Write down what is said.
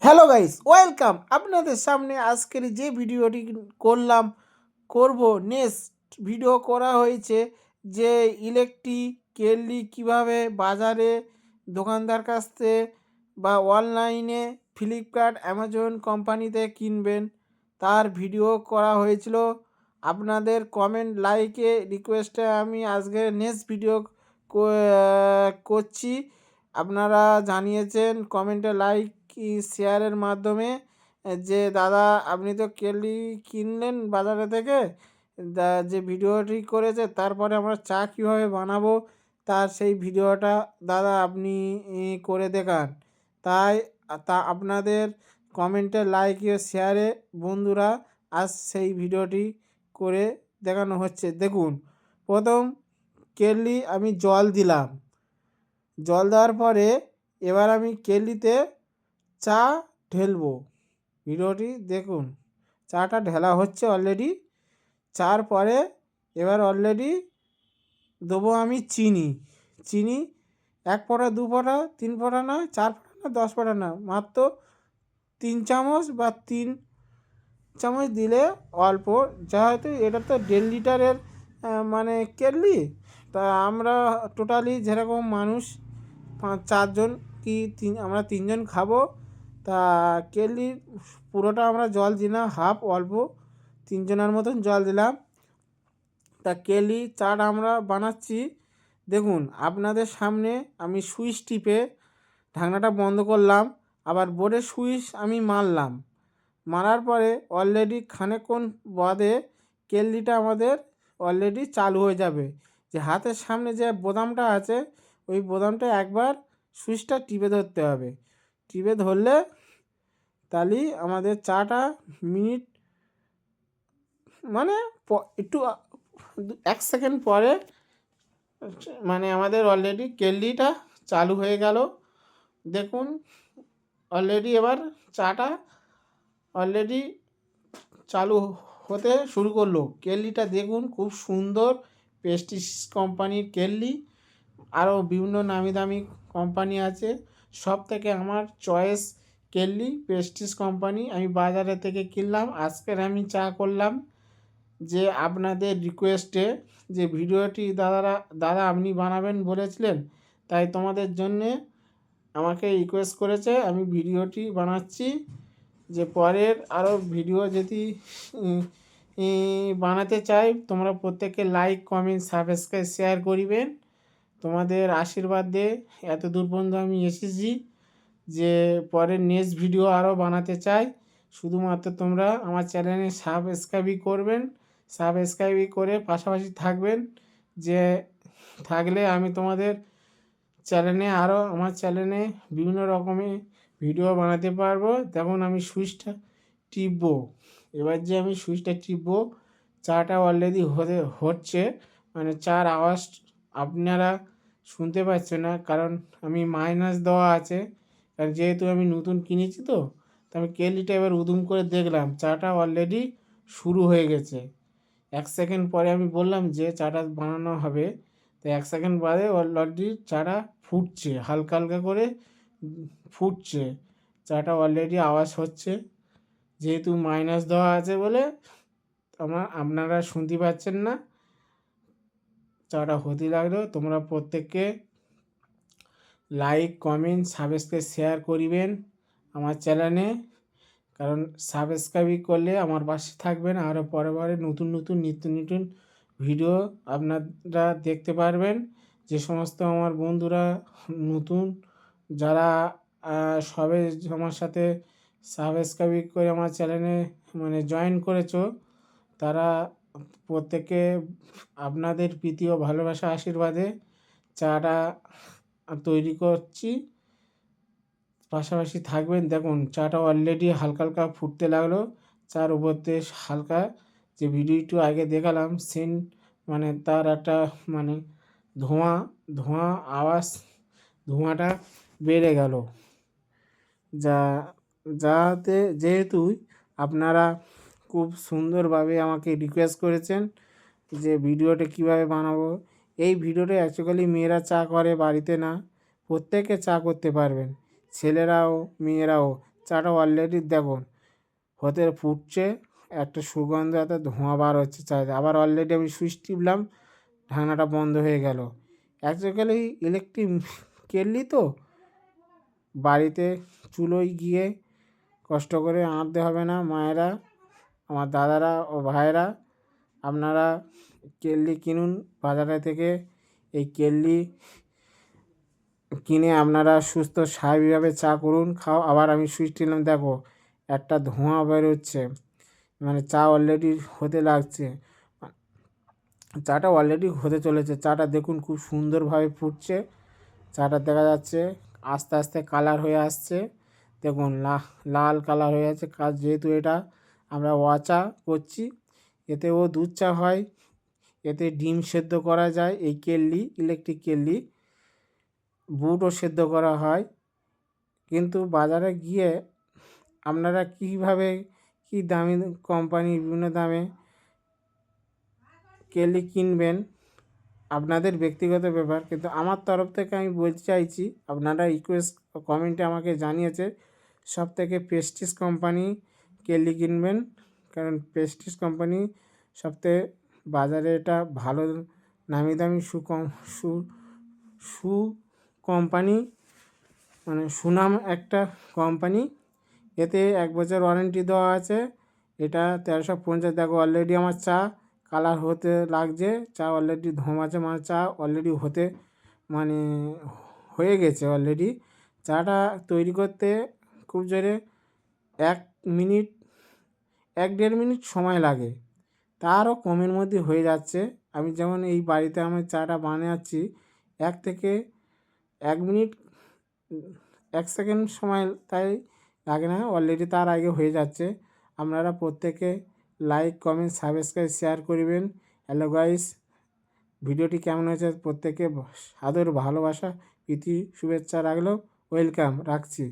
Hello guys, welcome. আপনাদের সামনে আজকের যে ভিডিওটি করব নেক্সট ভিডিও করা হয়েছে যে ইলেকট্রিক কেটলি কীভাবে বাজারে দোকানদার কাছ থেকে বা অনলাইনে ফ্লিপকার্ট অ্যামাজন কোম্পানিতে কিনবেন তার ভিডিও করা হয়েছিল। আপনাদের কমেন্ট লাইকে রিকোয়েস্টে আমি আজকে নেক্সট ভিডিও করছি। আপনারা জানিয়েছেন কমেন্টে লাইক শেয়ারের মাধ্যমে যে দাদা আপনি তো কেটলি কিনলেন বাজারে থেকে, যে ভিডিওটি করেছে তারপরে আমরা চা কীভাবে বানাবো তার সেই ভিডিওটা দাদা আপনি করে দেখান। তাই আপনাদের কমেন্টে লাইক ও শেয়ারে বন্ধুরা আজ সেই ভিডিওটি করে দেখানো হচ্ছে। দেখুন, প্রথম কেটলি আমি জল দিলাম, জল দেওয়ার পরে এবার আমি কেটলিতে চা ঢেলবো। ভিডিওটি দেখুন, চাটা ঢেলা হচ্ছে অলরেডি। চার পরে এবার অলরেডি দেবো আমি চিনি। চিনি 1 ফোঁটা 2 ফোঁটা 3 ফোঁটা না, 4 ফোঁটা না, 10 ফোঁটা না, মাত্র 3 চামচ বা 3 চামচ দিলে অল্প। যেহেতু এটা তো 1.5 লিটারের মানে কেটলি, তা আমরা টোটালি যেরকম মানুষ 4 জন কি আমরা 3 জন খাবো, তা কেটলির পুরোটা আমরা জল দিই না, হাফ অল্প 3 জনের মতন জল দিলাম। তা কেটলি চাটা আমরা বানাচ্ছি। দেখুন আপনাদের সামনে আমি সুইচ টিপে ঢাকনাটা বন্ধ করলাম, আবার বোর্ডের সুইচ আমি মারলাম। মারার পরে অলরেডি খানিকক্ষণ বাদে কেটলিটা আমাদের অলরেডি চালু হয়ে যাবে। যে হাতের সামনে যে বোতামটা আছে ওই বোতামটা একবার সুইচটা টিপে ধরতে হবে। টিপে ধরলে তাহলেই আমাদের চাটা মিনিট মানে একটু 1 সেকেন্ড পরে মানে আমাদের অলরেডি কেটলিটা চালু হয়ে গেল। দেখুন অলরেডি এবার চাটা অলরেডি চালু হতে শুরু করলো। কেটলিটা দেখুন খুব সুন্দর, প্রেস্টিজ কোম্পানির কেটলি। আরও বিভিন্ন নামি দামি কোম্পানি আছে, সব থেকে আমার চয়েস কেটলি প্রেস্টিজ কোম্পানি। আমি বাজারে থেকে কিনলাম। আজকের আমি চা করলাম যে আপনাদের রিকোয়েস্টে, যে ভিডিওটি দাদা আপনি বানাবেন বলেছিলেন, তাই তোমাদের জন্যে আমাকে রিকোয়েস্ট করেছে, আমি ভিডিওটি বানাচ্ছি। যে পরের আরও ভিডিও যদি বানাতে চাই তোমরা প্রত্যেকে লাইক কমেন্ট সাবস্ক্রাইব শেয়ার করিবেন। তোমাদের আশীর্বাদ দিয়ে এত দূর পর্যন্ত আমি এসেছি। যে পরের নেক্সট ভিডিও আরও বানাতে চাই, শুধুমাত্র তোমরা আমার চ্যানেলে সাবস্ক্রাইবই করবেন। সাবস্ক্রাইবই করে পাশাপাশি থাকবেন, যে থাকলে আমি তোমাদের চ্যানেলে আরও আমার চ্যানেলে বিভিন্ন রকমের ভিডিও বানাতে পারবো। দেখুন আমি সুইচটা টিপবো, এবার যে আমি সুইচটা টিপবো চাটা অলরেডি হচ্ছে, মানে চার আওয়াজ আপনারা শুনতে পাচ্ছেন না, কারণ আমি মাইনাস দেওয়া আছে, কারণ যেহেতু আমি নতুন কিনেছি তো আমি কেটলিটা এবার উদুম করে দেখলাম চাটা অলরেডি শুরু হয়ে গেছে। 1 সেকেন্ড পরে আমি বললাম যে চাটা বানানো হবে, তো 1 সেকেন্ড বাদে অলরেডি চাটা ফুটছে, হালকা হালকা করে ফুটছে। চাটা অলরেডি আওয়াজ হচ্ছে, যেহেতু মাইনাস দেওয়া আছে বলে আপনারা শুনতে পাচ্ছেন না। চাটা হতে লাগলো। তোমরা প্রত্যেককে লাইক কমেন্ট সাবস্ক্রাইব শেয়ার করিবেন আমার চ্যানেলে, কারণ সাবস্ক্রাইব করলে আমার পাশে থাকবেন। আরও পরে নতুন নতুন নিত্য নতুন ভিডিও আপনারা দেখতে পারবেন। যে সমস্ত আমার বন্ধুরা নতুন যারা সবে আমার সাথে সাবস্ক্রাইব করে আমার চ্যানেলে মানে জয়েন করেছো, তারা প্রত্যেকে আপনাদের প্রীতি ও ভালোবাসা আশীর্বাদে চাটা তৈরি করছি, পাশাপাশি থাকবেন। দেখুন চাটা অলরেডি হালকা হালকা ফুটতে লাগলো। চার উপর দিয়ে হালকা যে ভিডিওটি আগে দেখালাম সেন্ট, মানে তার একটা মানে ধোঁয়া ধোঁয়া আওয়াজ, ধোঁয়াটা বেড়ে গেল। যাতে যেহেতু আপনারা খুব সুন্দরভাবে আমাকে রিকোয়েস্ট করেছেন যে ভিডিওটা কীভাবে বানাবো। এই ভিডিওটা অ্যাকচুয়ালি মেয়েরা চা করে বাড়িতে না, প্রত্যেকে চা করতে পারবেন, ছেলেরাও মেয়েরাও চাটা অলরেডি দেখুন হতে ফুটছে, একটা সুগন্ধ একটা ধোঁয়া বার হচ্ছে চাতে। আবার অলরেডি আমি সুইচ টিপলাম, ঢাকনাটা বন্ধ হয়ে গেল। অ্যাকচুয়ালি ইলেকট্রিক কেটলি তো বাড়িতে চুলোয় গিয়ে কষ্ট করে আনতে হবে না। মায়েরা, আমার দাদারা ও ভাইয়েরা, আপনারা কেটলি কিনুন বাজারে থেকে। এই কেটলি কিনে আপনারা সুস্থ স্বাভাবিকভাবে চা করুন, খাও। আবার আমি সুইচ টিপলাম, দেখো একটা ধোঁয়া বেরোচ্ছে, মানে চা অলরেডি হতে লাগছে। চাটা অলরেডি হতে চলেছে। চাটা দেখুন খুব সুন্দরভাবে ফুটছে। চাটা দেখা যাচ্ছে আস্তে আস্তে কালার হয়ে আসছে। দেখুন লাল কালার হয়ে আছে। যেহেতু এটা আমরা চা করছি, এতেও দুধ চা হয়, এতে ডিম সেদ্ধ করা যায়। এই কেটলি, ইলেকট্রিক কেটলি, বুটও সেদ্ধ করা হয়। কিন্তু বাজারে গিয়ে আপনারা কীভাবে কী দামি কোম্পানি বিভিন্ন দামে কেটলি কিনবেন আপনাদের ব্যক্তিগত ব্যাপার, কিন্তু আমার তরফ থেকে আমি বলতে চাইছি, আপনারা রিকোয়েস্ট কমেন্টে আমাকে জানিয়েছে সবথেকে প্রেস্টিজ কোম্পানি কেটলি কিনবেন, কারণ প্রেস্টিজ কোম্পানি সবথেকে বাজারে এটা ভালো নামি দামি সু কোম্পানি, মানে সুনাম একটা কোম্পানি। এতে 1 বছর ওয়ারেন্টি দেওয়া আছে। এটা 1350। দেখো অলরেডি আমার চা কালার হতে লাগছে, চা অলরেডি ধোঁয়াছে, মানে চা অলরেডি হতে মানে হয়ে গেছে অলরেডি। চাটা তৈরি করতে খুব জোরে 1 মিনিট 1-1.5 মিনিট সময় লাগে, তারও কমের মধ্যে হয়ে যাচ্ছে। আমি যেমন এই বাড়িতে আমি চাটা বানাচ্ছি, 1 থেকে 1 মিনিট 1 সেকেন্ড সময় তাই লাগে না, অলরেডি তার আগে হয়ে যাচ্ছে। আপনারা প্রত্যেকে লাইক, কমেন্ট, সাবস্ক্রাইব, শেয়ার করবেন। হ্যালো গাইস, ভিডিওটি কেমন হয়েছে প্রত্যেকে সাদর ভালোবাসা, প্রীতি, শুভেচ্ছা রাখলো। ওয়েলকাম, রাখছি।